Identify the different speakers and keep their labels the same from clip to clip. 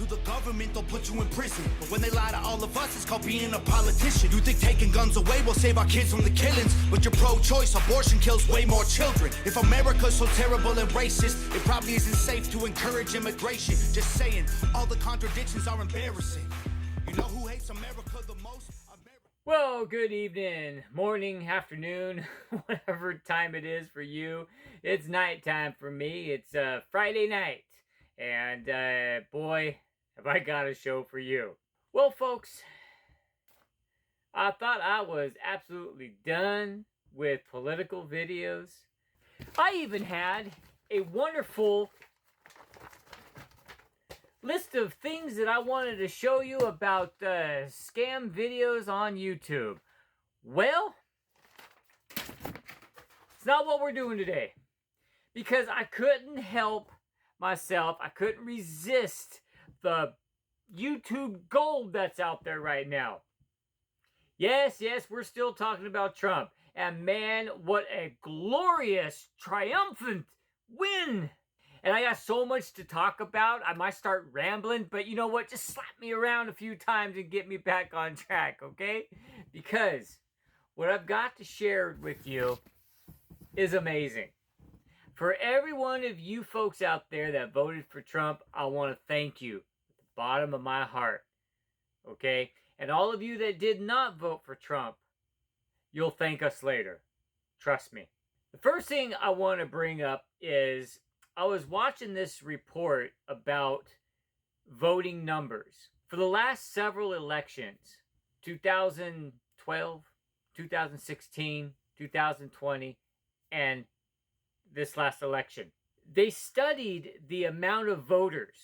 Speaker 1: to the government, they'll put you in prison. But when they lie to all of us, it's called being a politician. You think taking guns away will save our kids from the killings, but you're pro-choice, abortion kills way more children. If America's so terrible and racist, it probably isn't safe to encourage immigration. Just saying, all the contradictions are embarrassing. You know who hates America the most?
Speaker 2: Well, good evening, morning, afternoon, whatever time it is for you. It's nighttime for me. It's Friday night. And boy, have I got a show for you. Well, folks, I thought I was absolutely done with political videos. I even had a wonderful list of things that I wanted to show you about scam videos on YouTube. Well, it's not what we're doing today, because I couldn't help myself. I couldn't resist the YouTube gold that's out there right now. Yes, we're still talking about Trump. And man, what a glorious, triumphant win! And I got so much to talk about, I might start rambling, but you know what? Just slap me around a few times and get me back on track, okay? Because what I've got to share with you is amazing. For every one of you folks out there that voted for Trump, I want to thank you at the bottom of my heart, okay? And all of you that did not vote for Trump, you'll thank us later. Trust me. The first thing I want to bring up is I was watching this report about voting numbers. For the last several elections, 2012, 2016, 2020, and this last election, they studied the amount of voters,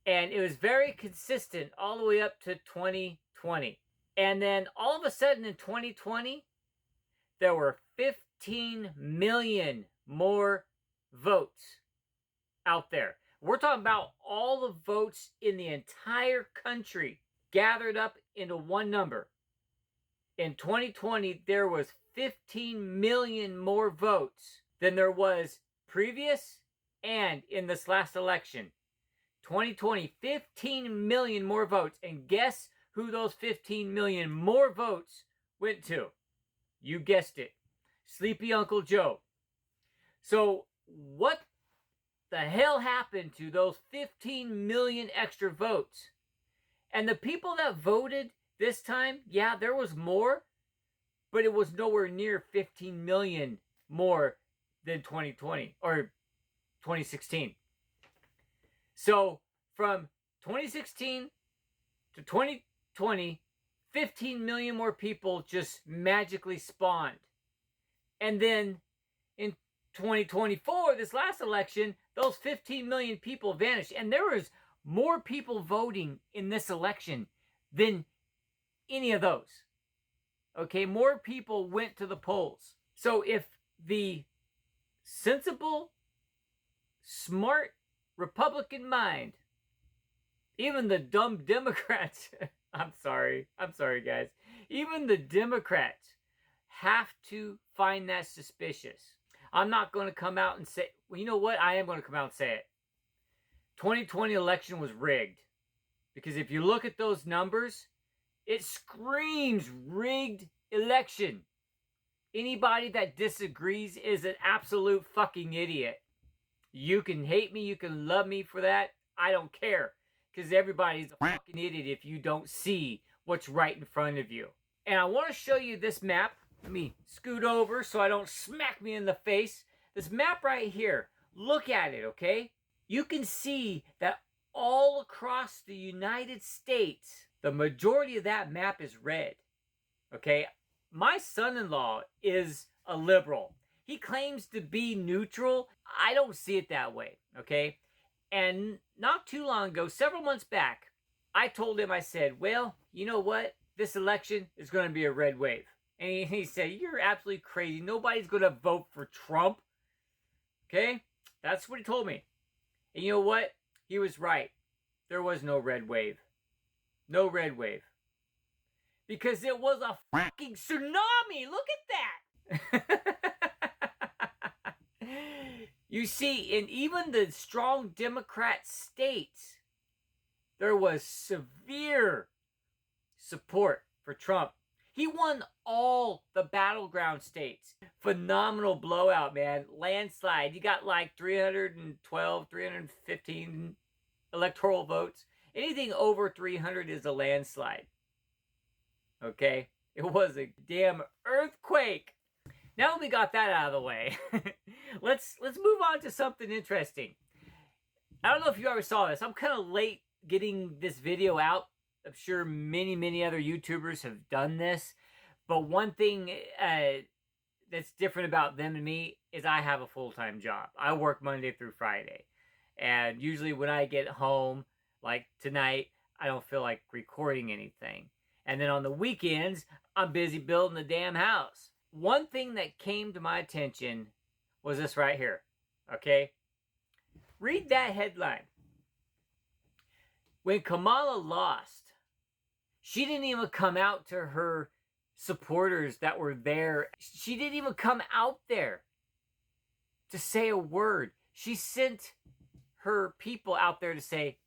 Speaker 2: and it was very consistent all the way up to 2020. And then all of a sudden in 2020, there were 15 million more votes out there. We're talking about all the votes in the entire country gathered up into one number. In 2020, there was 15 million more votes than there was previous and in this last election. 2020, 15 million more votes. And guess who those 15 million more votes went to? You guessed it. Sleepy Uncle Joe. So what the hell happened to those 15 million extra votes? And the people that voted this time, yeah, there was more, but it was nowhere near 15 million more than 2020 or 2016. So from 2016 to 2020, 15 million more people just magically spawned. And then in 2024, this last election, those 15 million people vanished. And there was more people voting in this election than any of those. Okay, more people went to the polls. So if the sensible, smart Republican mind, even the dumb Democrats, I'm sorry guys, even the Democrats have to find that suspicious. I'm not going to come out and say, well, you know what? I am going to come out and say it. 2020 election was rigged. Because if you look at those numbers, it screams rigged election. Anybody that disagrees is an absolute fucking idiot. You can hate me, you can love me for that. I don't care. Because everybody's a fucking idiot if you don't see what's right in front of you. And I want to show you this map. Let me scoot over so I don't smack me in the face. This map right here, look at it, okay? You can see that all across the United States, the majority of that map is red, okay? My son-in-law is a liberal. He claims to be neutral. I don't see it that way, okay? And not too long ago, several months back, I told him, I said, well, you know what? This election is going to be a red wave. And he said, you're absolutely crazy. Nobody's going to vote for Trump. Okay? That's what he told me. And you know what? He was right. There was no red wave. No red wave. Because it was a fucking tsunami. Look at that. You see, in even the strong Democrat states, there was severe support for Trump. He won all the battleground states. Phenomenal blowout, man. Landslide. You got like 312, 315 electoral votes. Anything over 300 is a landslide. Okay? It was a damn earthquake. Now that we got that out of the way, let's move on to something interesting. I don't know if you ever saw this. I'm kind of late getting this video out. I'm sure many other YouTubers have done this. But one thing that's different about them and me is I have a full-time job. I work Monday through Friday. And usually when I get home, like tonight, I don't feel like recording anything. And then on the weekends, I'm busy building the damn house. One thing that came to my attention was this right here. Okay? Read that headline. When Kamala lost, she didn't even come out to her supporters that were there. She didn't even come out there to say a word. She sent her people out there to say,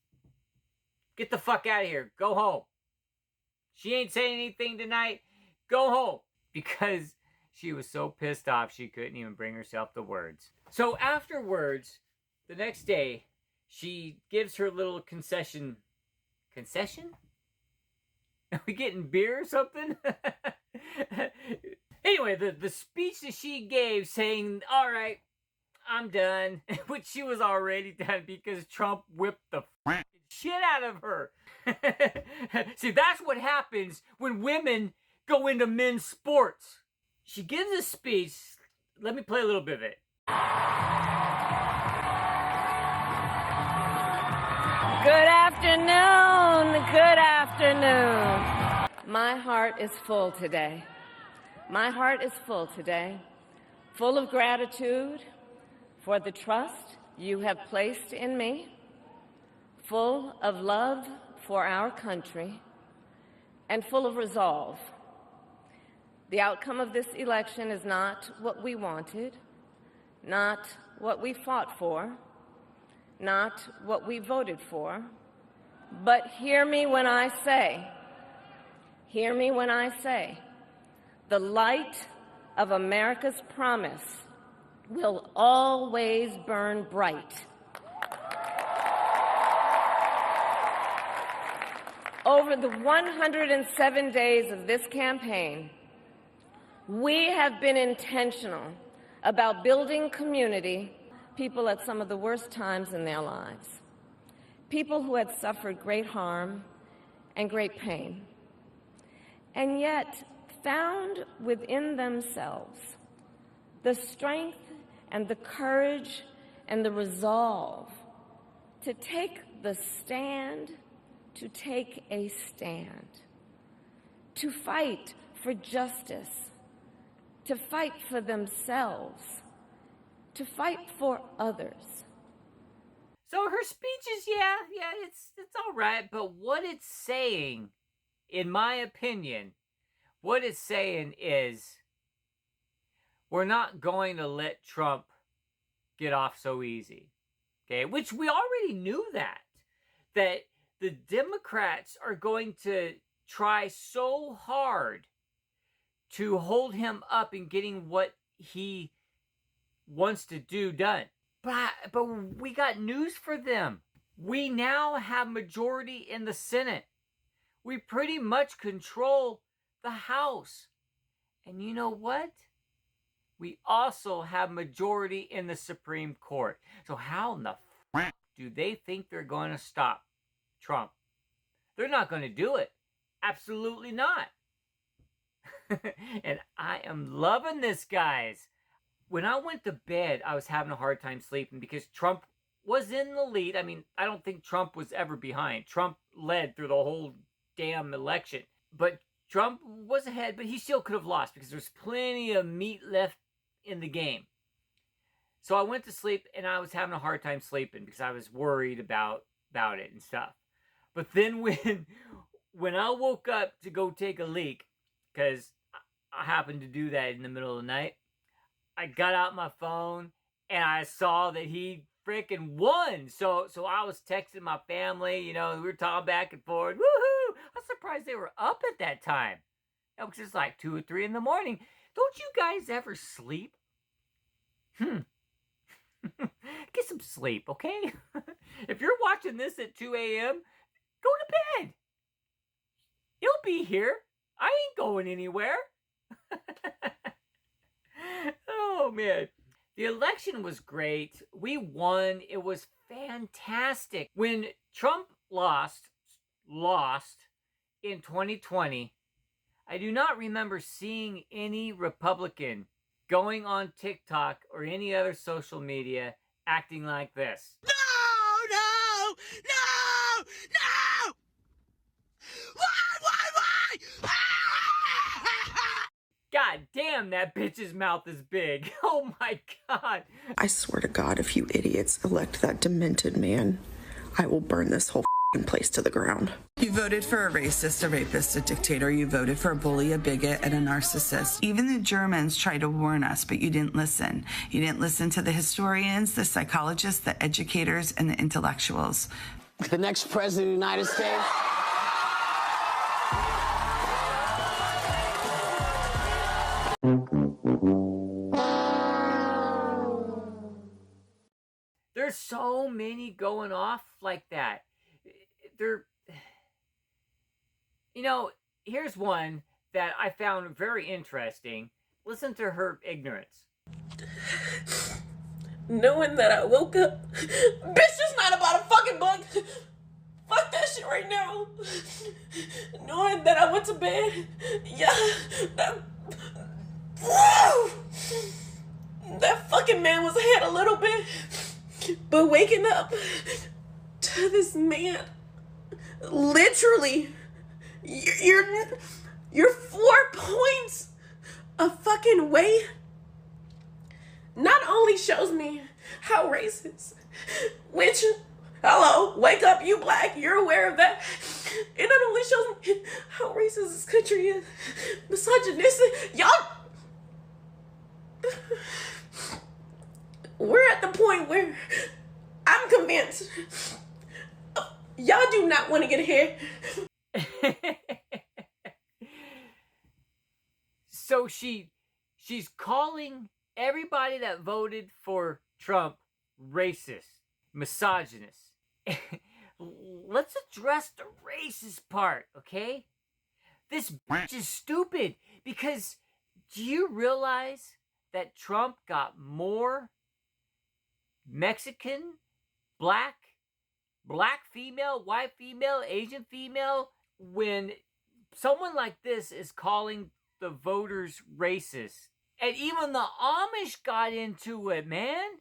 Speaker 2: get the fuck out of here. Go home. She ain't saying anything tonight. Go home. Because she was so pissed off she couldn't even bring herself the words. So afterwards, the next day, she gives her little concession. Concession? Are we getting beer or something? Anyway, the speech that she gave saying, all right, I'm done, which she was already done because Trump whipped the shit out of her. See, that's what happens when women go into men's sports. She gives a speech. Let me play a little bit of it.
Speaker 3: Good afternoon. Good afternoon. My heart is full today. My heart is full today, full of gratitude for the trust you have placed in me, full of love for our country, and full of resolve. The outcome of this election is not what we wanted, not what we fought for, not what we voted for, but hear me when I say, the light of America's promise will always burn bright. Over the 107 days of this campaign, we have been intentional about building community, people at some of the worst times in their lives, people who had suffered great harm and great pain, and yet found within themselves the strength and the courage and the resolve to take the stand, to take a stand, to fight for justice, to fight for themselves, to fight for others.
Speaker 2: So her speech is, yeah, it's all right. But what it's saying, in my opinion, what it's saying is we're not going to let Trump get off so easy. Okay, which we already knew that the Democrats are going to try so hard to hold him up in getting what he wants to do done. But we got news for them. We now have majority in the Senate. We pretty much control the House. And you know what? We also have majority in the Supreme Court. So how in the f*** do they think they're going to stop Trump? They're not going to do it. Absolutely not. And I am loving this, guys. When I went to bed, I was having a hard time sleeping because Trump was in the lead. I mean, I don't think Trump was ever behind. Trump led through the whole damn election. But Trump was ahead, but he still could have lost because there's plenty of meat left in the game. So I went to sleep and I was having a hard time sleeping because I was worried about it and stuff. But then when I woke up to go take a leak, because I happened to do that in the middle of the night, I got out my phone and I saw that he freaking won. So I was texting my family, you know, we were talking back and forth. Woohoo! I'm surprised they were up at that time. It was just like 2 or 3 in the morning. Don't you guys ever sleep? Get some sleep, okay? If you're watching this at 2 a.m., go to bed. You'll be here. I ain't going anywhere. Oh, man. The election was great. We won. It was fantastic. When Trump lost in 2020, I do not remember seeing any Republican going on TikTok or any other social media acting like this.
Speaker 1: No! No! No! No! Why?
Speaker 2: God damn, that bitch's mouth is big. Oh my God.
Speaker 4: I swear to God, if you idiots elect that demented man, I will burn this whole place to the ground.
Speaker 5: You voted for a racist, a rapist, a dictator. You voted for a bully, a bigot, and a narcissist. Even the Germans tried to warn us, but you didn't listen. You didn't listen to the historians, the psychologists, the educators, and the intellectuals.
Speaker 6: The next president of the United States.
Speaker 2: There's so many going off like that. You know, here's one that I found very interesting. Listen to her ignorance.
Speaker 7: Knowing that I woke up, bitch, it's not about a fucking book. Fuck that shit right now. Knowing that I went to bed, that fucking man was ahead a little bit. But waking up to this man, literally, you're 4 points a fucking way, not only shows me how racist, which, hello, wake up, you black, you're aware of that. It not only shows me how racist this country is, misogynistic, y'all. We're at the point where I'm convinced y'all do not want to get here.
Speaker 2: So she's calling everybody that voted for Trump racist, misogynist. Let's address the racist part, okay? This bitch is stupid because do you realize that Trump got more Mexican, black female, white female, Asian female, when someone like this is calling the voters racist? And even the Amish got into it, man.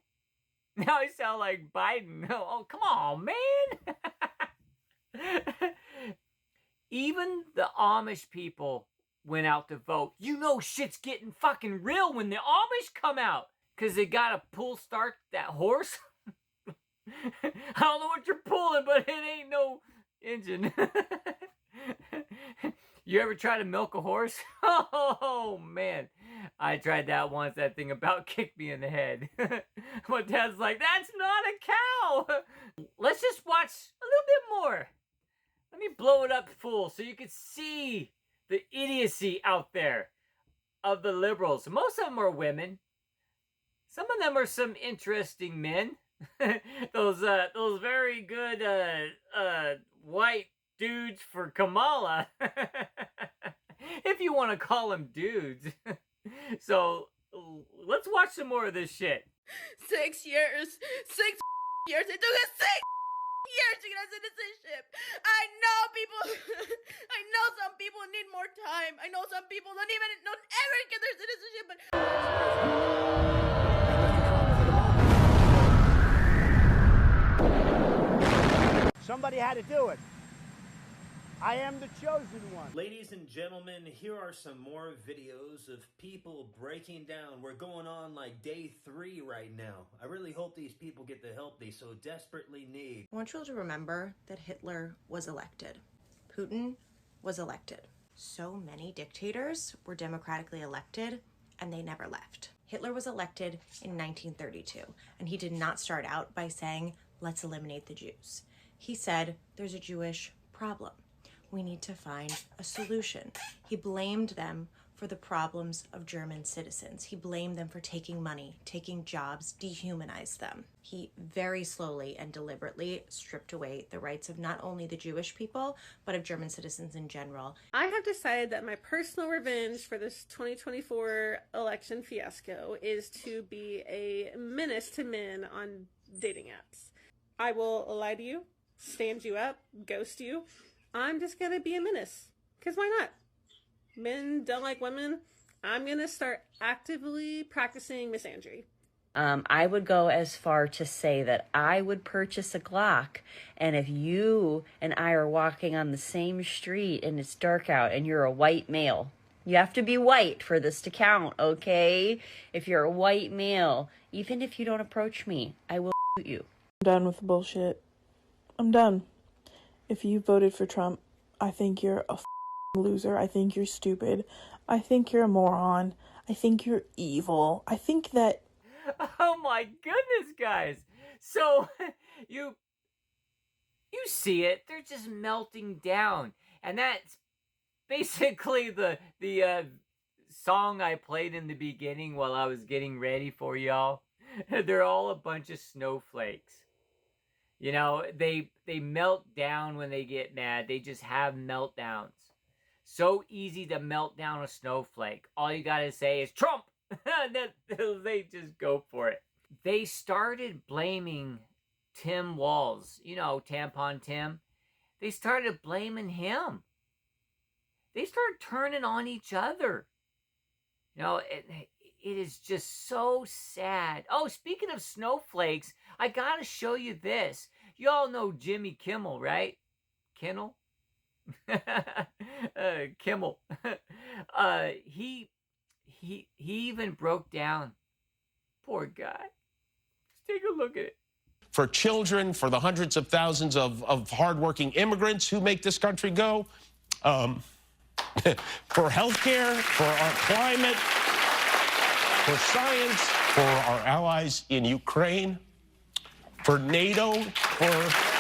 Speaker 2: Now I sound like Biden. Oh, come on, man. Even the Amish people went out to vote. You know shit's getting fucking real when the Amish come out. Because they got to pull start that horse. I don't know what you're pulling, but it ain't no engine. You ever try to milk a horse? Oh, man. I tried that once. That thing about kicked me in the head. My dad's like, that's not a cow. Let's just watch a little bit more. Let me blow it up full so you can see the idiocy out there of the liberals. Most of them are women. Some of them are some interesting men. those very good white dudes for Kamala. If you want to call them dudes. So let's watch some more of this shit.
Speaker 7: 6 years. 6 years. It took us 6 years to get our citizenship. I know some people need more time. I know some people don't ever get their citizenship, but
Speaker 8: somebody had to do it. I am the chosen one.
Speaker 9: Ladies and gentlemen, here are some more videos of people breaking down. We're going on like day 3 right now. I really hope these people get the help they so desperately need.
Speaker 10: I want you all to remember that Hitler was elected. Putin was elected. So many dictators were democratically elected and they never left. Hitler was elected in 1932, and he did not start out by saying, let's eliminate the Jews. He said, there's a Jewish problem. We need to find a solution. He blamed them for the problems of German citizens. He blamed them for taking money, taking jobs, dehumanized them. He very slowly and deliberately stripped away the rights of not only the Jewish people, but of German citizens in general.
Speaker 7: I have decided that my personal revenge for this 2024 election fiasco is to be a menace to men on dating apps. I will lie to you, stand you up, ghost you. I'm just gonna be a menace. Because why not? Men don't like women. I'm gonna start actively practicing misandry.
Speaker 11: I would go as far to say that I would purchase a Glock, and if you and I are walking on the same street and it's dark out and you're a white male, you have to be white for this to count, okay? If you're a white male, even if you don't approach me, I will shoot you.
Speaker 12: I'm done with the bullshit. I'm done. If you voted for Trump, I think you're a loser. I think you're stupid. I think you're a moron. I think you're evil. I think that...
Speaker 2: Oh my goodness, guys. So, you see it. They're just melting down. And that's basically the song I played in the beginning while I was getting ready for y'all. They're all a bunch of snowflakes. You know, they melt down when they get mad. They just have meltdowns. So easy to melt down a snowflake. All you gotta say is Trump. They just go for it. They started blaming Tim Walz, you know, Tampon Tim. They started blaming him. They started turning on each other. You know, it is just so sad. Oh, speaking of snowflakes, I gotta show you this. You all know Jimmy Kimmel, right? Kimmel? Kimmel. He even broke down. Poor guy. Just take a look at it.
Speaker 13: For children, for the hundreds of thousands of hardworking immigrants who make this country go, for healthcare, for our climate, for science, for our allies in Ukraine, for NATO, for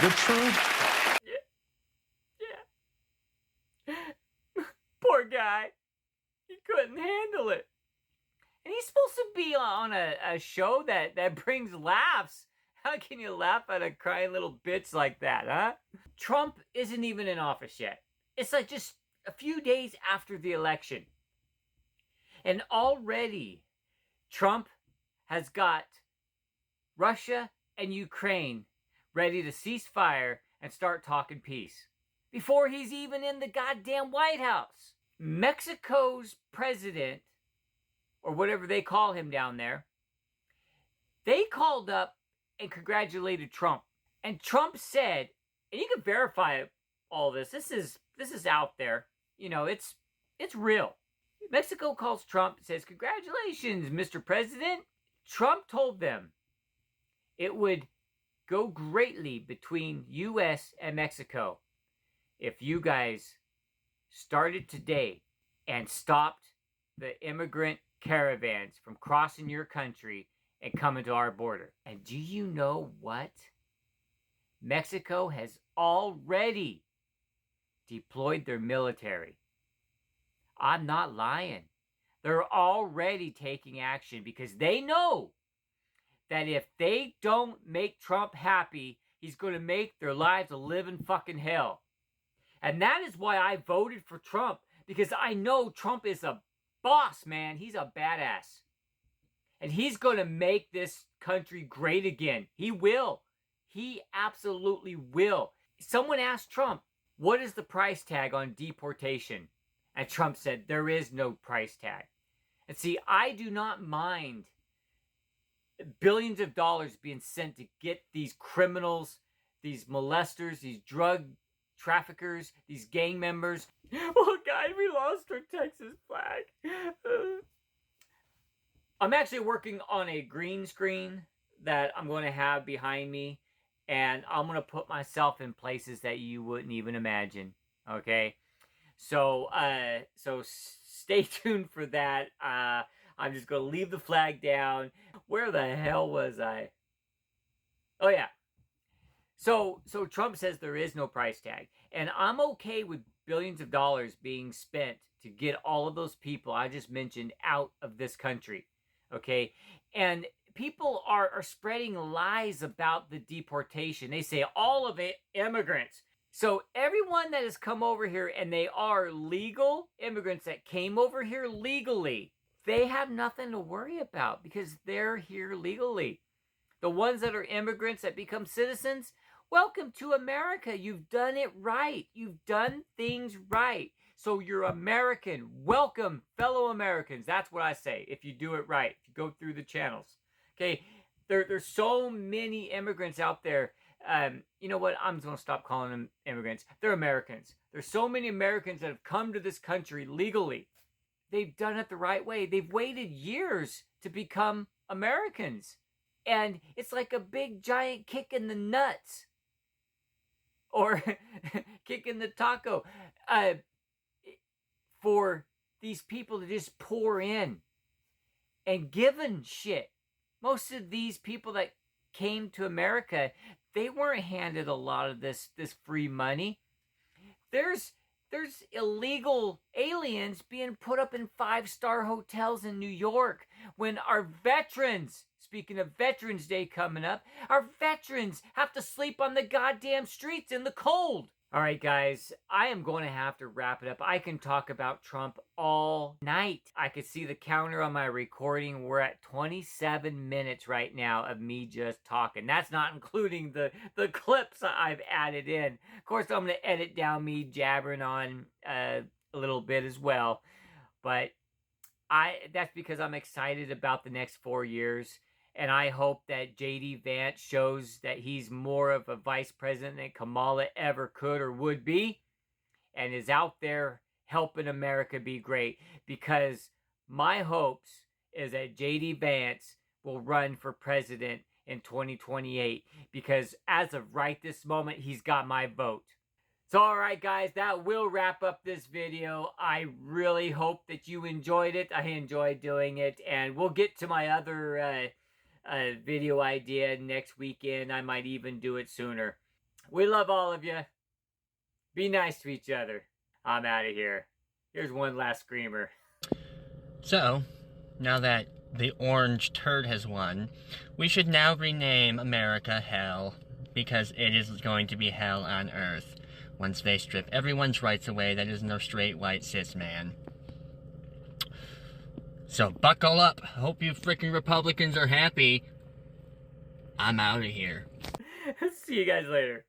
Speaker 13: the truth.
Speaker 2: Yeah. Poor guy. He couldn't handle it. And he's supposed to be on a show that brings laughs. How can you laugh at a crying little bitch like that, huh? Trump isn't even in office yet. It's like just a few days after the election. And already Trump has got Russia and Ukraine ready to cease fire and start talking peace. Before he's even in the goddamn White House. Mexico's president, or whatever they call him down there, they called up and congratulated Trump. And Trump said, and you can verify all this. This is out there. You know, it's real. Mexico calls Trump and says, congratulations, Mr. President. Trump told them it would go greatly between U.S. and Mexico if you guys started today and stopped the immigrant caravans from crossing your country and coming to our border. And do you know what? Mexico has already deployed their military. I'm not lying. They're already taking action because they know that if they don't make Trump happy, he's going to make their lives a living fucking hell. And that is why I voted for Trump, because I know Trump is a boss, man. He's a badass. And he's going to make this country great again. He will. He absolutely will. Someone asked Trump, what is the price tag on deportation? And Trump said, there is no price tag. And see, I do not mind billions of dollars being sent to get these criminals, these molesters, these drug traffickers, these gang members. Oh, guys, we lost our Texas flag. I'm actually working on a green screen that I'm going to have behind me, and I'm going to put myself in places that you wouldn't even imagine, okay? So stay tuned for that. I'm just going to leave the flag down. Where the hell was I? Oh, yeah. So Trump says there is no price tag. And I'm okay with billions of dollars being spent to get all of those people I just mentioned out of this country. Okay? And people are spreading lies about the deportation. They say all of it immigrants. So everyone that has come over here and they are legal immigrants that came over here legally, they have nothing to worry about because they're here legally. The ones that are immigrants that become citizens, welcome to America. You've done it right. You've done things right. So you're American. Welcome, fellow Americans. That's what I say if you do it right, if you go through the channels. Okay, there's so many immigrants out there. You know what? I'm just going to stop calling them immigrants. They're Americans. There's so many Americans that have come to this country legally. They've done it the right way. They've waited years to become Americans. And it's like a big giant kick in the nuts. Or kick in the taco. For these people to just pour in and given shit. Most of these people that came to America, they weren't handed a lot of this free money. There's illegal aliens being put up in 5-star hotels in New York when our veterans, speaking of Veterans Day coming up, our veterans have to sleep on the goddamn streets in the cold. All right, guys, I am going to have to wrap it up. I can talk about Trump all night. I could see the counter on my recording. We're at 27 minutes right now of me just talking. That's not including the clips I've added in. Of course, I'm going to edit down me jabbering on a little bit as well. But that's because I'm excited about the next 4 years. And I hope that J.D. Vance shows that he's more of a vice president than Kamala ever could or would be. And is out there helping America be great. Because my hopes is that J.D. Vance will run for president in 2028. Because as of right this moment, he's got my vote. So alright guys, that will wrap up this video. I really hope that you enjoyed it. I enjoyed doing it. And we'll get to my other video idea next weekend. I might even do it sooner. We love all of you. Be nice to each other. I'm out of here. Here's one last screamer.
Speaker 14: So, now that the orange turd has won, we should now rename America Hell, because it is going to be hell on earth once they strip everyone's rights away that is no straight white cis man. So buckle up. Hope you freaking Republicans are happy. I'm out of here.
Speaker 2: See you guys later.